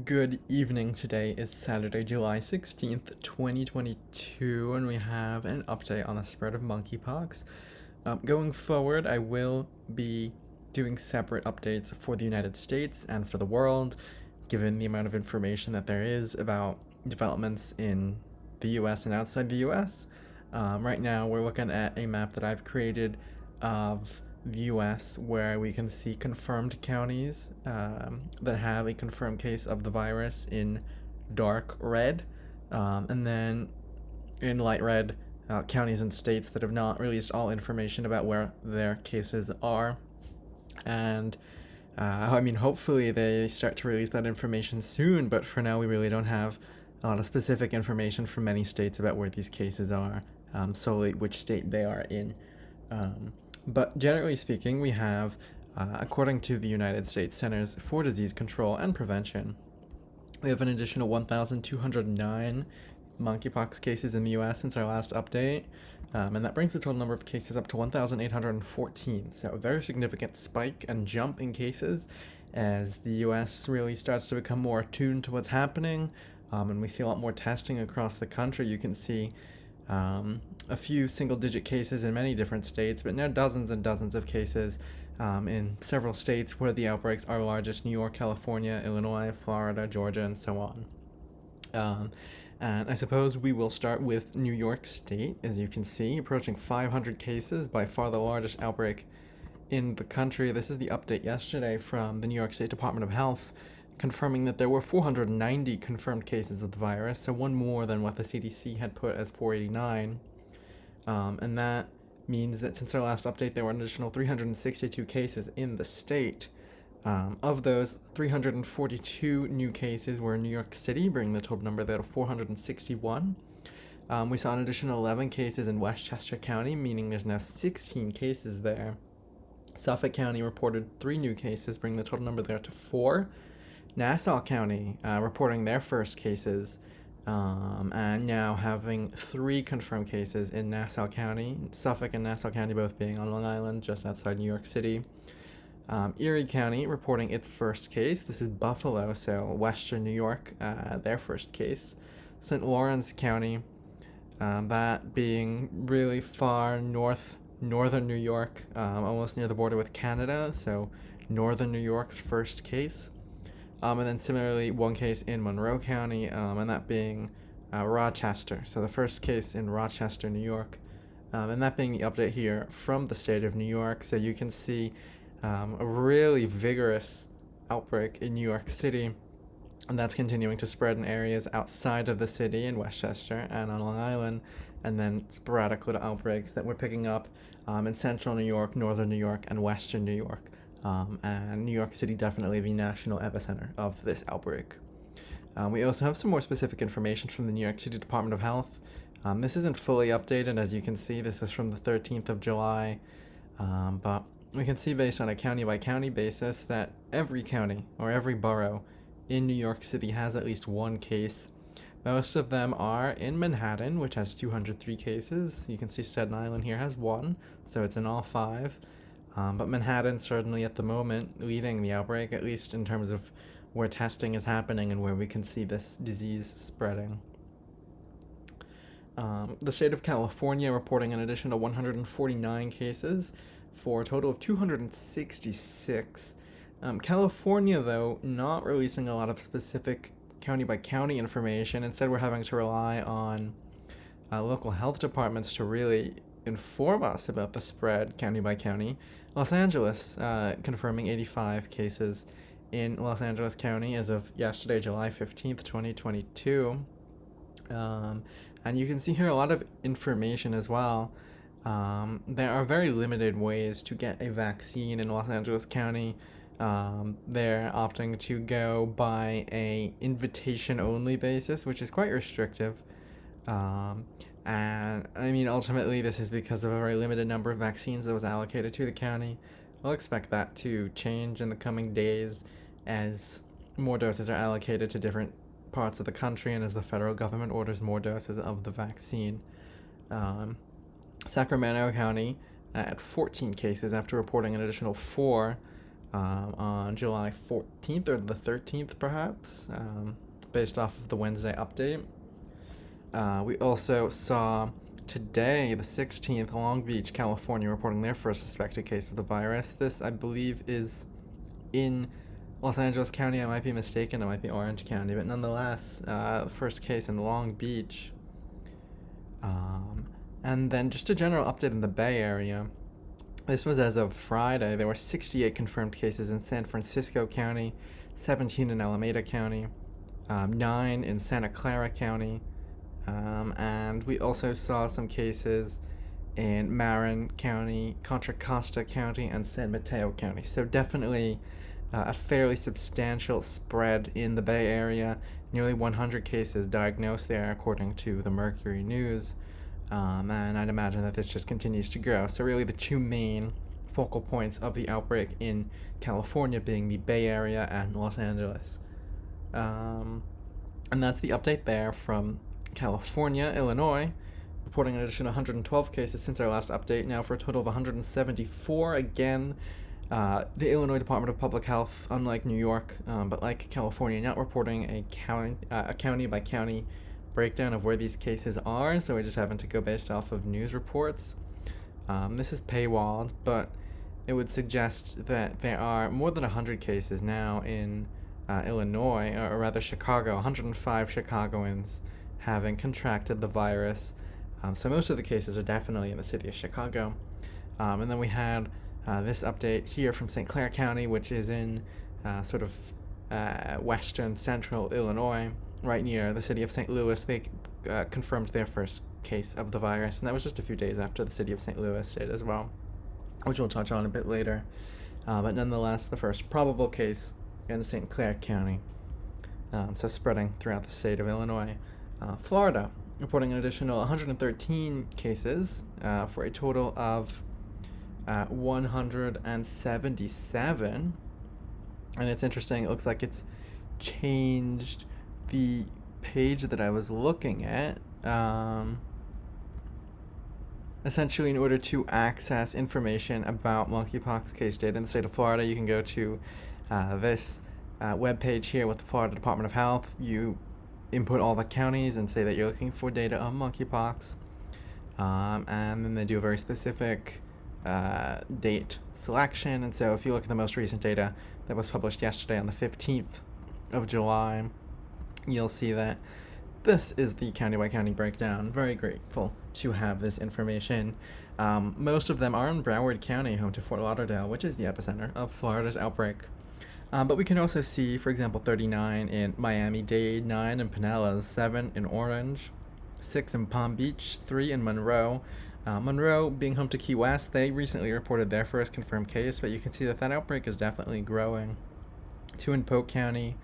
Good evening. Today is Saturday, July 16th, 2022, and we have an update on the spread of monkeypox. Going forward, I will be doing separate updates for the United States and for the world, given the amount of information that there is about developments in the US and outside the US. Right now, we're looking at a map that I've created of the US where we can see confirmed counties that have a confirmed case of the virus in dark red, and then in light red, counties and states that have not released all information about where their cases are. And hopefully they start to release that information soon, but for now, we really don't have a lot of specific information from many states about where these cases are, solely which state they are in. But generally speaking, we have, according to the United States Centers for Disease Control and Prevention, we have an additional 1,209 monkeypox cases in the US since our last update, and that brings the total number of cases up to 1,814. So a very significant spike and jump in cases as the US really starts to become more attuned to what's happening, and we see a lot more testing across the country. You can see a few single-digit cases in many different states, but now dozens and dozens of cases in several states where the outbreaks are largest: New York, California, Illinois, Florida, Georgia, and so on. And I suppose we will start with New York State, as you can see, approaching 500 cases, by far the largest outbreak in the country. This is the update yesterday from the New York State Department of Health, confirming that there were 490 confirmed cases of the virus, so one more than what the CDC had put as 489. And that means that since our last update, there were an additional 362 cases in the state. Of those, 342 new cases were in New York City, bringing the total number there to 461. We saw an additional 11 cases in Westchester County, meaning there's now 16 cases there. Suffolk County reported 3 new cases, bringing the total number there to 4. Nassau County reporting their first cases, and now having 3 confirmed cases in Nassau County, Suffolk and Nassau County both being on Long Island, just outside New York City. Erie County reporting its first case. This is Buffalo, so western New York, their first case. St. Lawrence County, that being really far northern New York, almost near the border with Canada, so northern New York's first case. And then similarly, one case in Monroe County, and that being Rochester. So the first case in Rochester, New York, and that being the update here from the state of New York. So you can see a really vigorous outbreak in New York City, and that's continuing to spread in areas outside of the city in Westchester and on Long Island, and then sporadic little outbreaks that we're picking up in central New York, northern New York, and western New York. And New York City definitely the national epicenter of this outbreak. We also have some more specific information from the New York City Department of Health. This isn't fully updated, as you can see. This is from the 13th of July, but we can see based on a county-by-county basis that every county or every borough in New York City has at least one case. Most of them are in Manhattan, which has 203 cases. You can see Staten Island here has 1, so it's in all 5. But Manhattan certainly at the moment leading the outbreak, at least in terms of where testing is happening and where we can see this disease spreading. The state of California reporting an additional 149 cases for a total of 266. California, though, not releasing a lot of specific county-by-county information. Instead, we're having to rely on local health departments to really inform us about the spread county by county. Los Angeles confirming 85 cases in Los Angeles County as of yesterday, July 15th, 2022. And you can see here a lot of information as well. There are very limited ways to get a vaccine in Los Angeles County. They're opting to go by a invitation-only basis, which is quite restrictive. And ultimately, this is because of a very limited number of vaccines that was allocated to the county. I'll expect that to change in the coming days as more doses are allocated to different parts of the country and as the federal government orders more doses of the vaccine. Sacramento County at 14 cases after reporting an additional 4 on July 14th or the 13th, perhaps, based off of the Wednesday update. We also saw today, the 16th, Long Beach, California, reporting their first suspected case of the virus. This, I believe, is in Los Angeles County. I might be mistaken. It might be Orange County. But nonetheless, first case in Long Beach. And then just a general update in the Bay Area. This was as of Friday. There were 68 confirmed cases in San Francisco County, 17 in Alameda County, 9 in Santa Clara County, and we also saw some cases in Marin County, Contra Costa County, and San Mateo County. So definitely a fairly substantial spread in the Bay Area. Nearly 100 cases diagnosed there, according to the Mercury News. And I'd imagine that this just continues to grow. So really the two main focal points of the outbreak in California being the Bay Area and Los Angeles. And that's the update there from California. Illinois reporting an additional 112 cases since our last update, now for a total of 174. Again, the Illinois Department of Public Health, unlike New York, but like California, not reporting a county-by-county breakdown of where these cases are, so we're just having to go based off of news reports. This is paywalled, but it would suggest that there are more than 100 cases now in Illinois, or rather Chicago, 105 Chicagoans having contracted the virus. So most of the cases are definitely in the city of Chicago. And then we had this update here from St. Clair County, which is in sort of western central Illinois, right near the city of St. Louis. They confirmed their first case of the virus, and that was just a few days after the city of St. Louis did as well, which we'll touch on a bit later. But nonetheless, the first probable case in St. Clair County. So spreading throughout the state of Illinois. Florida reporting an additional 113 cases for a total of 177. And it's interesting, it looks like it's changed the page that I was looking at. Essentially, in order to access information about monkeypox case data in the state of Florida, you can go to this web page here with the Florida Department of Health. You input all the counties and say that you're looking for data on monkeypox, and then they do a very specific date selection. And so if you look at the most recent data that was published yesterday on the 15th of July, you'll see that this is the county-by-county breakdown. Very grateful to have this information. Most of them are in Broward County, home to Fort Lauderdale, which is the epicenter of Florida's outbreak. But we can also see, for example, 39 in Miami-Dade, 9 in Pinellas, 7 in Orange, 6 in Palm Beach, 3 in Monroe. Monroe, being home to Key West, they recently reported their first confirmed case, but you can see that that outbreak is definitely growing. 2 in Polk County,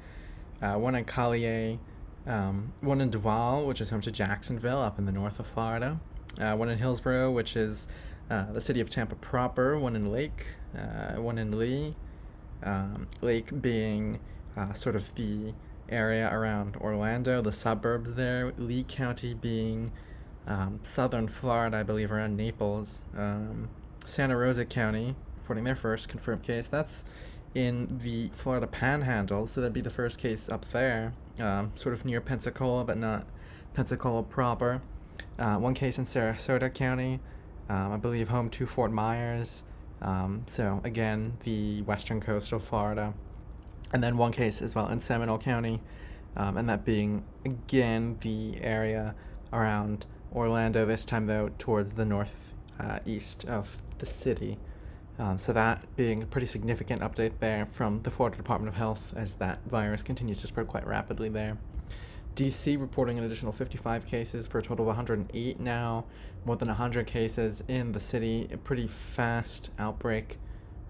1 in Collier, 1 in Duval, which is home to Jacksonville up in the north of Florida, 1 in Hillsborough, which is the city of Tampa proper, 1 in Lake, 1 in Lee, Lake being sort of the area around Orlando, the suburbs there, Lee County being southern Florida, I believe, around Naples, Santa Rosa County reporting their first confirmed case. That's in the Florida Panhandle, so that'd be the first case up there, sort of near Pensacola, but not Pensacola proper. 1 case in Sarasota County, I believe home to Fort Myers, so again, the western coast of Florida. And then 1 case as well in Seminole County, and that being, again, the area around Orlando, this time though towards the north east of the city. So that being a pretty significant update there from the Florida Department of Health as that virus continues to spread quite rapidly there. DC reporting an additional 55 cases for a total of 108 now, more than 100 cases in the city. A pretty fast outbreak,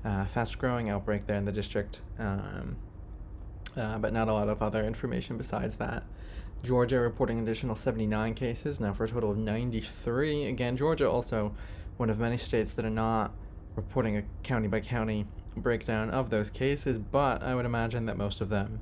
fast-growing outbreak there in the district, but not a lot of other information besides that. Georgia reporting an additional 79 cases, now for a total of 93. Again, Georgia also one of many states that are not reporting a county-by-county breakdown of those cases, but I would imagine that most of them,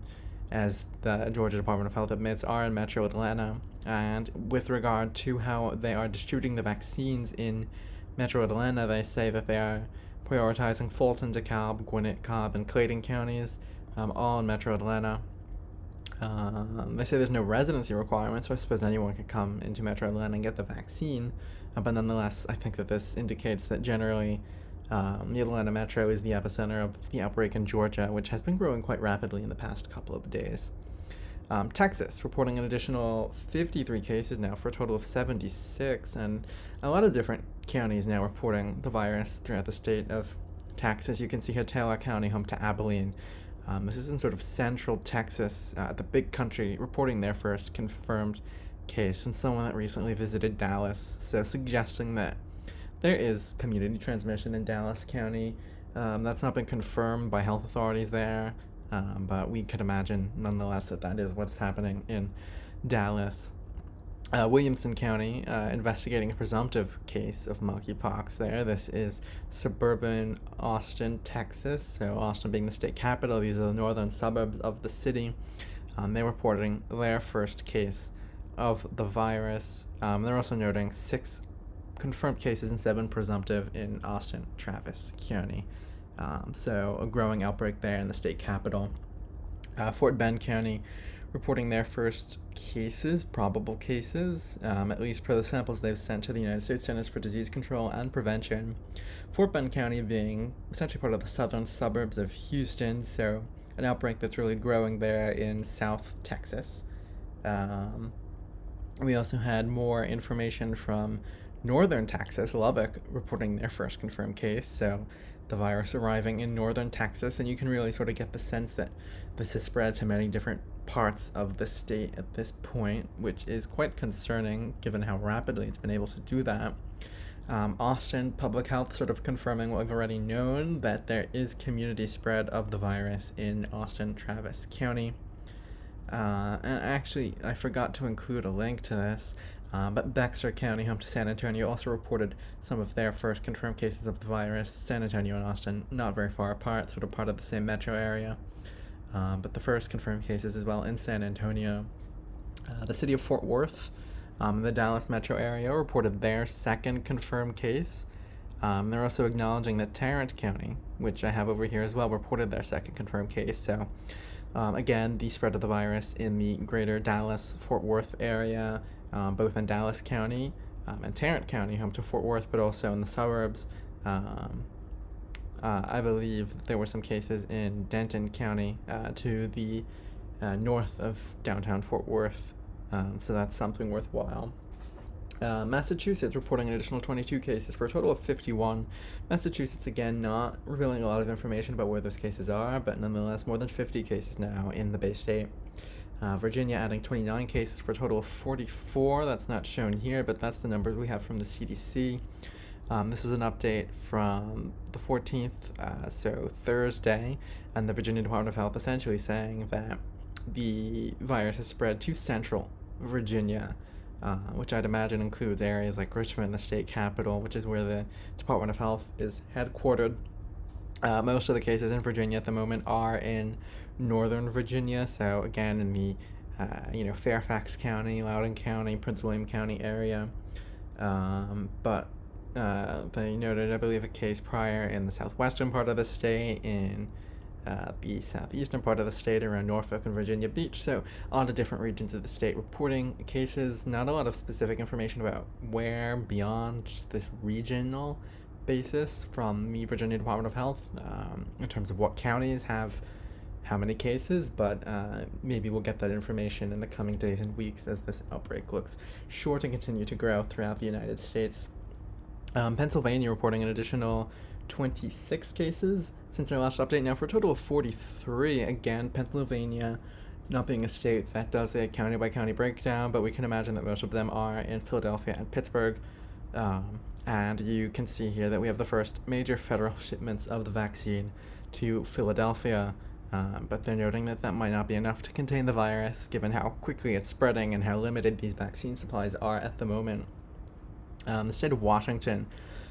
as the Georgia Department of Health admits, are in Metro Atlanta. And with regard to how they are distributing the vaccines in Metro Atlanta, they say that they are prioritizing Fulton, DeKalb, Gwinnett, Cobb, and Clayton counties, all in Metro Atlanta. They say there's no residency requirement, so I suppose anyone could come into Metro Atlanta and get the vaccine. But nonetheless, I think that this indicates that generally the Atlanta metro is the epicenter of the outbreak in Georgia, which has been growing quite rapidly in the past couple of days. Texas reporting an additional 53 cases now for a total of 76, and a lot of different counties now reporting the virus throughout the state of Texas. You can see here Taylor County, home to Abilene. This is in sort of central Texas, the big country, reporting their first confirmed case, and someone that recently visited Dallas, so suggesting that there is community transmission in Dallas County. That's not been confirmed by health authorities there, but we could imagine nonetheless that is what's happening in Dallas. Williamson County investigating a presumptive case of monkeypox there. This is suburban Austin, Texas. So Austin being the state capital, these are the northern suburbs of the city. They're reporting their first case of the virus. They're also noting 6 confirmed cases and 7 presumptive in Austin, Travis County. So a growing outbreak there in the state capital. Fort Bend County reporting their first cases, probable cases, at least per the samples they've sent to the United States Centers for Disease Control and Prevention. Fort Bend County being essentially part of the southern suburbs of Houston, so an outbreak that's really growing there in South Texas. We also had more information from northern Texas, Lubbock, reporting their first confirmed case, so the virus arriving in northern Texas, and you can really sort of get the sense that this has spread to many different parts of the state at this point, which is quite concerning given how rapidly it's been able to do that. Austin Public Health sort of confirming what we've already known, that there is community spread of the virus in Austin, Travis County. And actually, I forgot to include a link to this, but Bexar County, home to San Antonio, also reported some of their first confirmed cases of the virus. San Antonio and Austin, not very far apart, sort of part of the same metro area. But the first confirmed cases as well in San Antonio. The city of Fort Worth, the Dallas metro area, reported their second confirmed case. They're also acknowledging that Tarrant County, which I have over here as well, reported their second confirmed case. So again, the spread of the virus in the greater Dallas-Fort Worth area, both in Dallas County and Tarrant County, home to Fort Worth, but also in the suburbs. I believe there were some cases in Denton County to the north of downtown Fort Worth, so that's something worthwhile. Massachusetts reporting an additional 22 cases for a total of 51. Massachusetts, again, not revealing a lot of information about where those cases are, but nonetheless more than 50 cases now in the Bay State. Virginia adding 29 cases for a total of 44. That's not shown here, but that's the numbers we have from the CDC. This is an update from the 14th, so Thursday, and the Virginia Department of Health essentially saying that the virus has spread to central Virginia, which I'd imagine includes areas like Richmond, the state capital, which is where the Department of Health is headquartered. Most of the cases in Virginia at the moment are in northern Virginia, so again in the Fairfax County, Loudoun County, Prince William County area, but they noted, I believe, a case prior in the southwestern part of the state, in the southeastern part of the state around Norfolk and Virginia Beach. So a lot of different regions of the state reporting cases. Not a lot of specific information about where beyond just this regional basis from the Virginia Department of Health in terms of what counties have how many cases, but maybe we'll get that information in the coming days and weeks as this outbreak looks sure to continue to grow throughout the United States. Pennsylvania reporting an additional 26 cases since our last update, now for a total of 43. Again, Pennsylvania not being a state that does a county by county breakdown, but we can imagine that most of them are in Philadelphia and Pittsburgh. And you can see here that we have the first major federal shipments of the vaccine to Philadelphia, but they're noting that that might not be enough to contain the virus given how quickly it's spreading and how limited these vaccine supplies are at the moment. The state of Washington,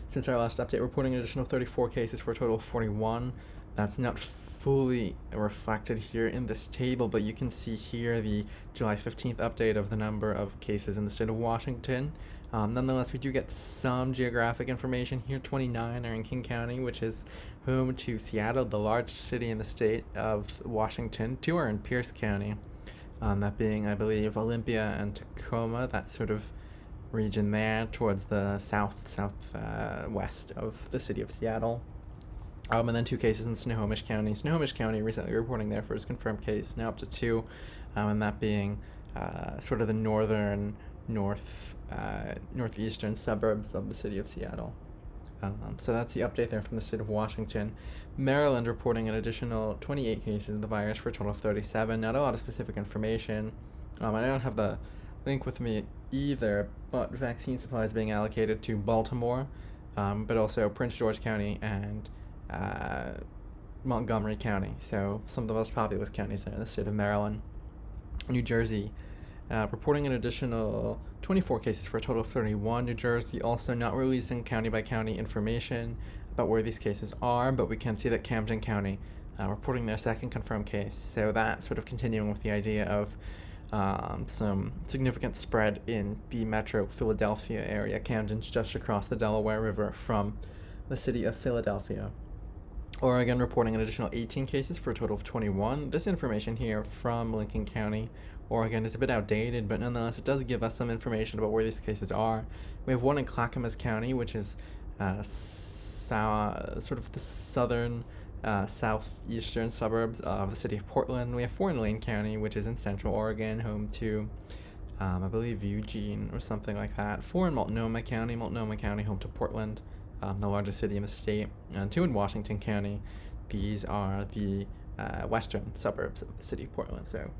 since our last update, reporting an additional 34 cases for a total of 41. That's not fully reflected here in this table, but you can see here the July 15th update of the number of cases in the state of Washington. Nonetheless, we do get some geographic information here. 29 are in King County, which is home to Seattle, the largest city in the state of Washington. 2 are in Pierce County, that being, I believe, Olympia and Tacoma, that sort of region there towards the southwest of the city of Seattle. And then 2 cases in Snohomish County. Snohomish County recently reporting their first confirmed case, now up to 2, and that being sort of the northeastern suburbs of the city of Seattle. So that's the update there from the state of Washington. Maryland reporting an additional 28 cases of the virus for a total of 37. Not a lot of specific information. I don't have the link with me either, but vaccine supplies being allocated to Baltimore, but also Prince George County and Montgomery County, so some of the most populous counties there in the state of Maryland. New Jersey reporting an additional 24 cases for a total of 31. New Jersey also not releasing county by county information about where these cases are, but we can see that Camden County reporting their second confirmed case, so that sort of continuing with the idea of some significant spread in the metro Philadelphia area. Camden's just across the Delaware River from the city of Philadelphia. Oregon reporting an additional 18 cases for a total of 21. This information here from Lincoln County, Oregon, is a bit outdated, but nonetheless it does give us some information about where these cases are. We have 1 in Clackamas County, which is sort of the southern southeastern suburbs of the city of Portland. We have 4 in Lane County, which is in central Oregon, home to I believe Eugene or something like that. 4 in Multnomah County, home to Portland, the largest city in the state, and 2 in Washington County. These are the western suburbs of the city of Portland, so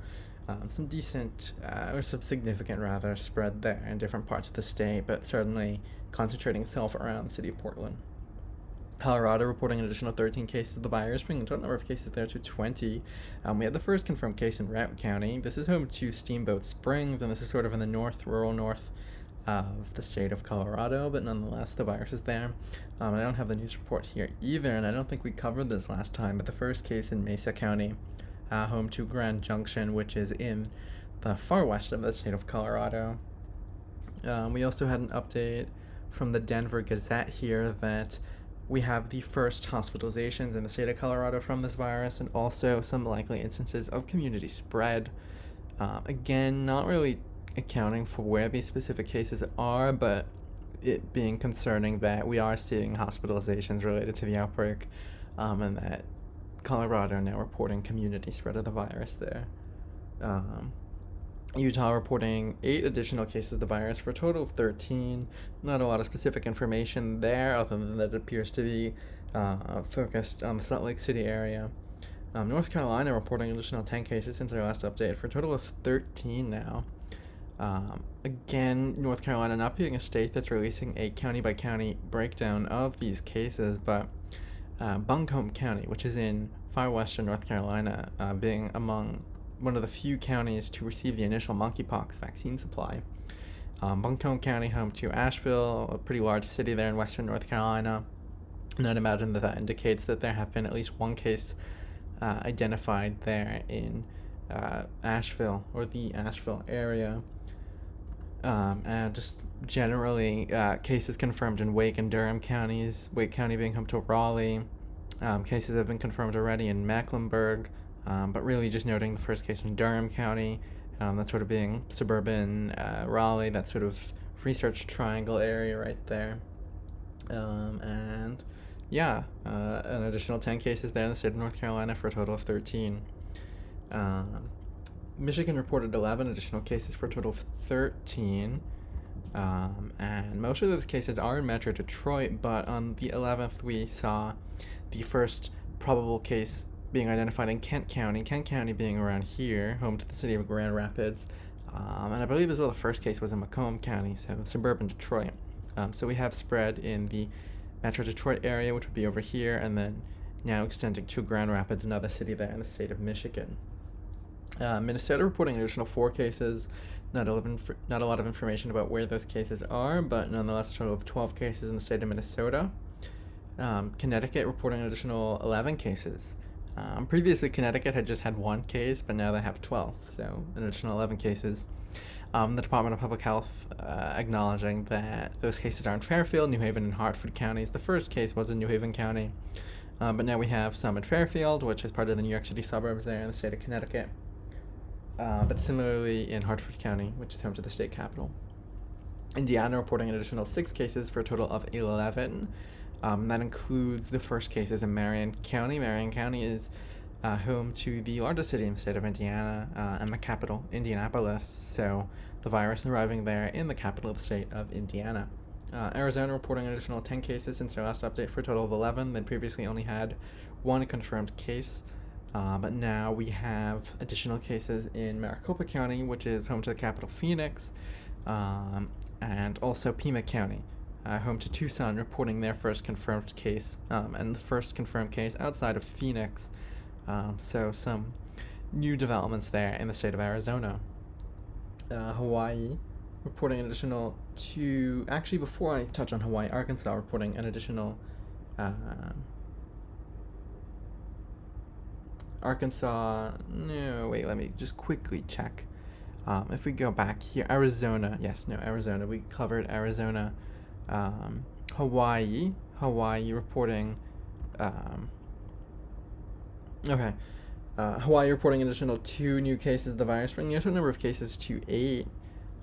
some decent, or some significant rather, spread there in different parts of the state, but certainly concentrating itself around the city of Portland. Colorado reporting an additional 13 cases of the virus, bringing the total number of cases there to 20. We had the first confirmed case in Routt County. This is home to Steamboat Springs, and this is sort of in the rural north of the state of Colorado, but nonetheless the virus is there. I don't have the news report here either, and I don't think we covered this last time, but the first case in Mesa County, home to Grand Junction, which is in the far west of the state of Colorado. We also had an update from the Denver Gazette here that we have the first hospitalizations in the state of Colorado from this virus, and also some likely instances of community spread. Again, not really accounting for where these specific cases are, but it being concerning that we are seeing hospitalizations related to the outbreak, and that Colorado now reporting community spread of the virus there. Utah reporting 8 additional cases of the virus for a total of 13. Not a lot of specific information there, other than that it appears to be focused on the Salt Lake City area. North Carolina reporting an additional 10 cases since their last update for a total of 13 now. Again, North Carolina not being a state that's releasing a county-by-county breakdown of these cases, but Buncombe County, which is in far western North Carolina, being among one of the few counties to receive the initial monkeypox vaccine supply. Buncombe County, home to Asheville, a pretty large city there in western North Carolina, and I'd imagine that indicates that there have been at least 1 case identified there in Asheville, or the Asheville area. And just generally cases confirmed in Wake and Durham counties, Wake County being home to Raleigh. Cases have been confirmed already in Mecklenburg, but really just noting the first case in Durham County, that's sort of being suburban Raleigh, that sort of Research Triangle area right there. And yeah, an additional 10 cases there in the state of North Carolina for a total of 13. Michigan reported 11 additional cases for a total of 13. And most of those cases are in Metro Detroit, but on the 11th we saw the first probable case being identified in Kent County being around here, home to the city of Grand Rapids. And I believe as well the first case was in Macomb County, so suburban Detroit. So we have spread in the Metro Detroit area, which would be over here, and then now extending to Grand Rapids, another city there in the state of Michigan. Minnesota reporting an additional 4 cases. Not a lot of information about where those cases are, but nonetheless a total of 12 cases in the state of Minnesota. Connecticut reporting an additional 11 cases. Previously, Connecticut had just had 1 case, but now they have 12, so an additional 11 cases. The Department of Public Health acknowledging that those cases are in Fairfield, New Haven, and Hartford counties. The first case was in New Haven County, but now we have some in Fairfield, which is part of the New York City suburbs there in the state of Connecticut, but similarly in Hartford County, which is home to the state capital. Indiana reporting an additional 6 cases for a total of 11. That includes the first cases in Marion County. Marion County is home to the largest city in the state of Indiana and the capital, Indianapolis. So the virus arriving there in the capital of the state of Indiana. Arizona reporting an additional 10 cases since their last update for a total of 11. They previously only had 1 confirmed case. But now we have additional cases in Maricopa County, which is home to the capital, Phoenix, and also Pima County. Home to Tucson, reporting their first confirmed case, and the first confirmed case outside of Phoenix. So some new developments there in the state of Arizona. Hawaii reporting an additional 2. Actually, before I touch on Hawaii, Arkansas reporting an additional. Arkansas. No, wait. Let me just quickly check. If we go back here, Arizona. Yes, no, Arizona. We covered Arizona. Hawaii reporting, Hawaii reporting an additional 2 new cases of the virus, bringing the total number of cases to 8,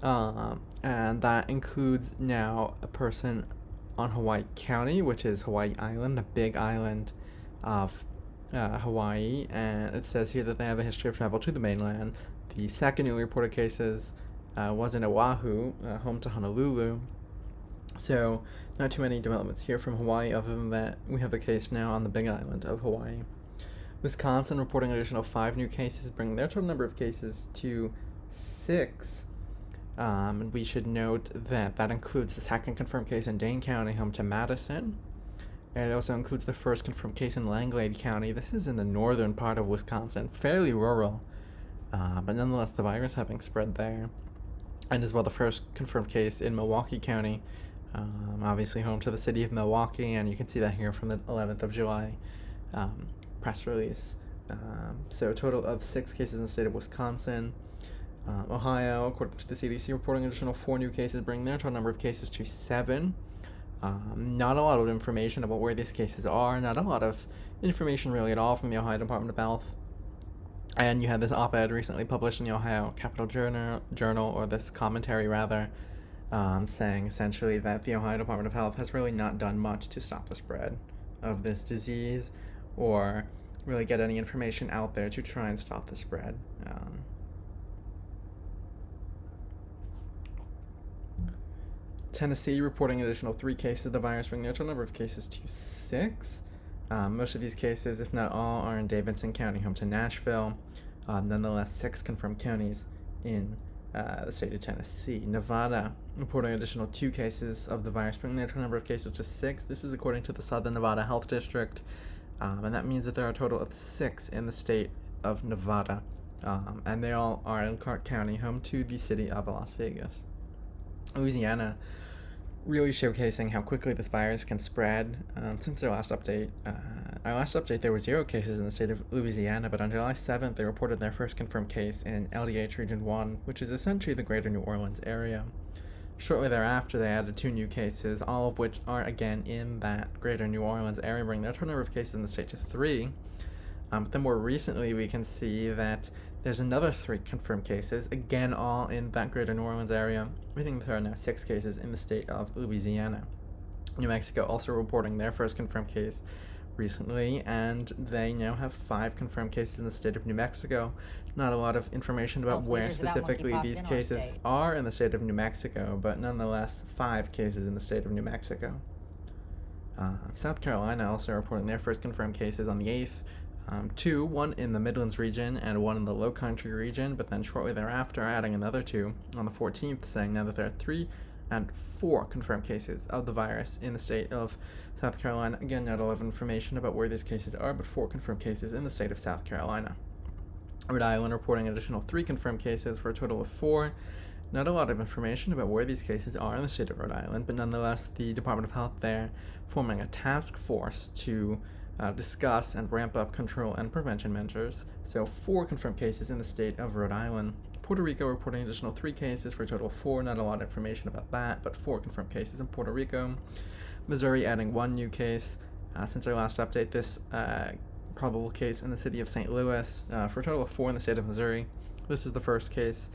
and that includes now a person on Hawaii County, which is Hawaii Island, the big island of Hawaii, and it says here that they have a history of travel to the mainland. The second newly reported cases was in Oahu, home to Honolulu. So, not too many developments here from Hawaii, other than that we have a case now on the big island of Hawaii. Wisconsin reporting an additional 5 new cases, bringing their total number of cases to 6. And we should note that that includes the second confirmed case in Dane County, home to Madison. And it also includes the first confirmed case in Langlade County. This is in the northern part of Wisconsin, fairly rural, but nonetheless the virus having spread there. And as well the first confirmed case in Milwaukee County, obviously home to the city of Milwaukee, and you can see that here from the 11th of July press release. So a total of 6 cases in the state of Wisconsin. Ohio, according to the CDC, reporting an additional 4 new cases, bringing their total number of cases to 7. Not a lot of information about where these cases are, not a lot of information really at all from the Ohio Department of Health. And you had this op-ed recently published in the Ohio Capital Journal, or this commentary rather, saying essentially that the Ohio Department of Health has really not done much to stop the spread of this disease, or really get any information out there to try and stop the spread. Tennessee reporting an additional 3 cases of the virus, bringing the total number of cases to 6. Most of these cases, if not all, are in Davidson County, home to Nashville. Nonetheless, 6 confirmed counties in the state of Tennessee. Nevada reporting an additional 2 cases of the virus, bringing the total number of cases to 6. This is according to the Southern Nevada Health District, and that means that there are a total of 6 in the state of Nevada, and they all are in Clark County, home to the city of Las Vegas. Louisiana really showcasing how quickly this virus can spread. Since their last update, there were 0 cases in the state of Louisiana, but on July 7th, they reported their first confirmed case in LDH Region 1, which is essentially the greater New Orleans area. Shortly thereafter, they added 2 new cases, all of which are again in that greater New Orleans area, bringing their total number of cases in the state to 3. But then more recently, we can see that there's another 3 confirmed cases, again all in that greater New Orleans area. We think there are now 6 cases in the state of Louisiana. New Mexico also reporting their first confirmed case recently, and they now have 5 confirmed cases in the state of New Mexico. Not a lot of information about where specifically these cases are in the state of New Mexico, but nonetheless 5 cases in the state of New Mexico. South Carolina also reporting their first confirmed cases on the 8th. 2, one in the Midlands region and 1 in the Low Country region, but then shortly thereafter adding another 2 on the 14th, saying now that there are 3 and 4 confirmed cases of the virus in the state of South Carolina. Again, not a lot of information about where these cases are, but 4 confirmed cases in the state of South Carolina. Rhode Island reporting an additional 3 confirmed cases for a total of 4. Not a lot of information about where these cases are in the state of Rhode Island, but nonetheless, the Department of Health there forming a task force to discuss and ramp up control and prevention measures. So 4 confirmed cases in the state of Rhode Island. Puerto Rico reporting additional 3 cases for a total of 4. Not a lot of information about that, but 4 confirmed cases in Puerto Rico. Missouri adding 1 new case since our last update. This probable case in the city of St. Louis for a total of 4 in the state of Missouri. This is the first case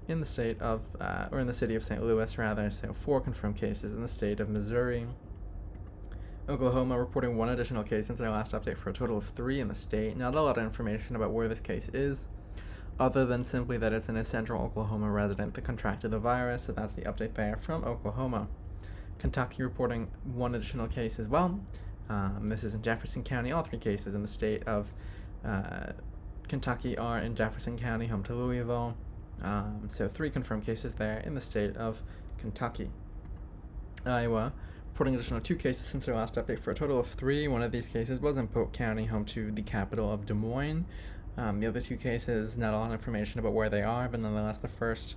in the state of, or in the city of St. Louis rather, so 4 confirmed cases in the state of Missouri. Oklahoma reporting 1 additional case since our last update for a total of 3 in the state. Not a lot of information about where this case is, other than simply that it's a central Oklahoma resident that contracted the virus, so that's the update there from Oklahoma. Kentucky reporting 1 additional case as well. This is in Jefferson County. All 3 cases in the state of Kentucky are in Jefferson County, home to Louisville. So 3 confirmed cases there in the state of Kentucky. Iowa reporting additional 2 cases since their last update for a total of 3. One of these cases was in Polk County, home to the capital of Des Moines. The other 2 cases, not a lot of information about where they are, but nonetheless the first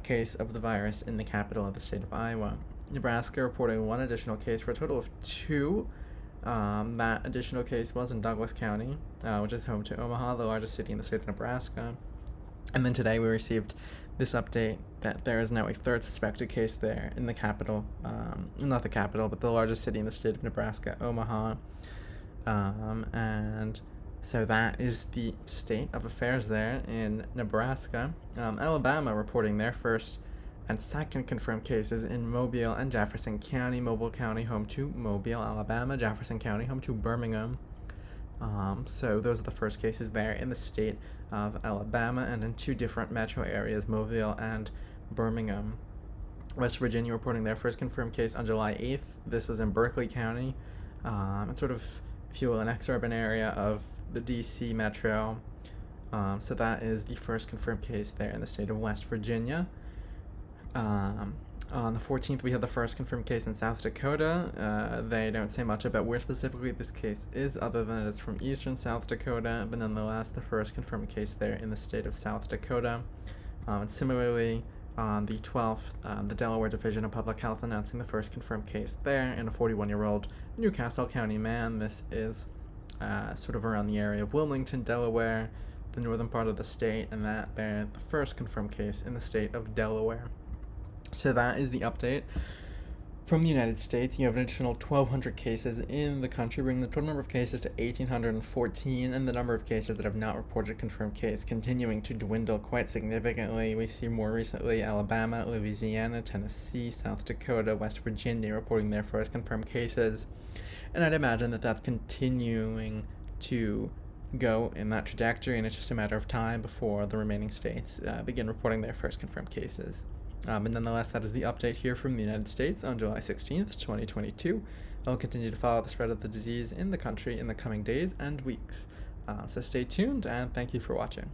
case of the virus in the capital of the state of Iowa. Nebraska reporting 1 additional case for a total of 2. That additional case was in Douglas County, which is home to Omaha, the largest city in the state of Nebraska. And then today we received this update that there is now a 3rd suspected case there in the capital, not the capital, but the largest city in the state of Nebraska, Omaha. And so that is the state of affairs there in Nebraska. Alabama reporting their first and second confirmed cases in Mobile and Jefferson County. Mobile County home to Mobile, Alabama. Jefferson County home to Birmingham. So those are the first cases there in the state of Alabama and in 2 different metro areas, Mobile and Birmingham. West Virginia reporting their first confirmed case on July 8th. This was in Berkeley County. It's sort of, if you will, an exurban area of the DC metro. So that is the first confirmed case there in the state of West Virginia. On the 14th, we had the first confirmed case in South Dakota. They don't say much about where specifically this case is, other than it's from eastern South Dakota, but nonetheless, the first confirmed case there in the state of South Dakota. And similarly, on the 12th, the Delaware Division of Public Health announcing the first confirmed case there in a 41-year-old Newcastle County man. This is sort of around the area of Wilmington, Delaware, the northern part of the state, and that they're the first confirmed case in the state of Delaware. So that is the update from the United States. You have an additional 1,200 cases in the country, bringing the total number of cases to 1,814, and the number of cases that have not reported a confirmed case continuing to dwindle quite significantly. We see more recently Alabama, Louisiana, Tennessee, South Dakota, West Virginia reporting their first confirmed cases, and I'd imagine that that's continuing to go in that trajectory, and it's just a matter of time before the remaining states begin reporting their first confirmed cases. But nonetheless, that is the update here from the United States on July 16th, 2022. I'll continue to follow the spread of the disease in the country in the coming days and weeks. So stay tuned, and thank you for watching.